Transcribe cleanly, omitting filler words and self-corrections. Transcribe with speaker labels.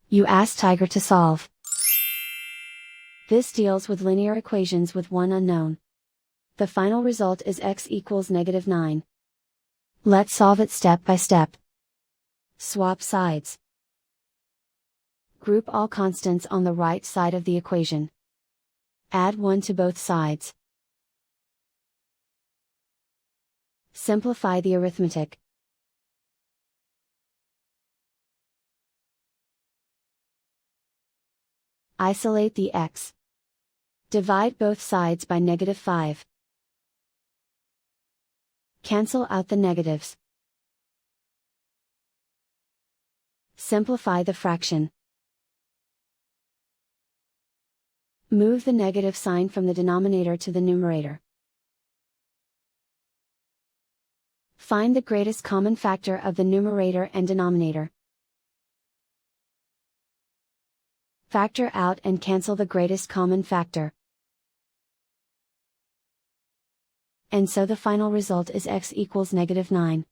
Speaker 1: You ask Tiger to solve. This deals with linear equations with one unknown. The final result is x equals -9. Let's solve it step by step. Swap sides. Group all constants on the right side of the equation. Add 1 to both sides. Simplify the arithmetic. Isolate the x. Divide both sides by -5. Cancel out the negatives. Simplify the fraction. Move the negative sign from the denominator to the numerator. Find the greatest common factor of the numerator and denominator. Factor out and cancel the greatest common factor. And so the final result is x equals -9.